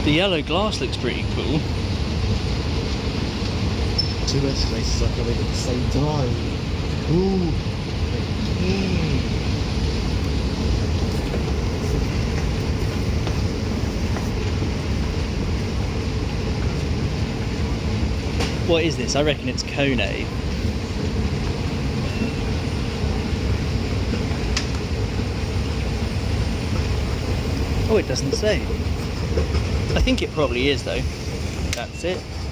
The yellow glass looks pretty cool. Two escalators are coming at the same time. Ooh. What is this? I reckon it's Kone. Oh, it doesn't say. I think it probably is though. That's it.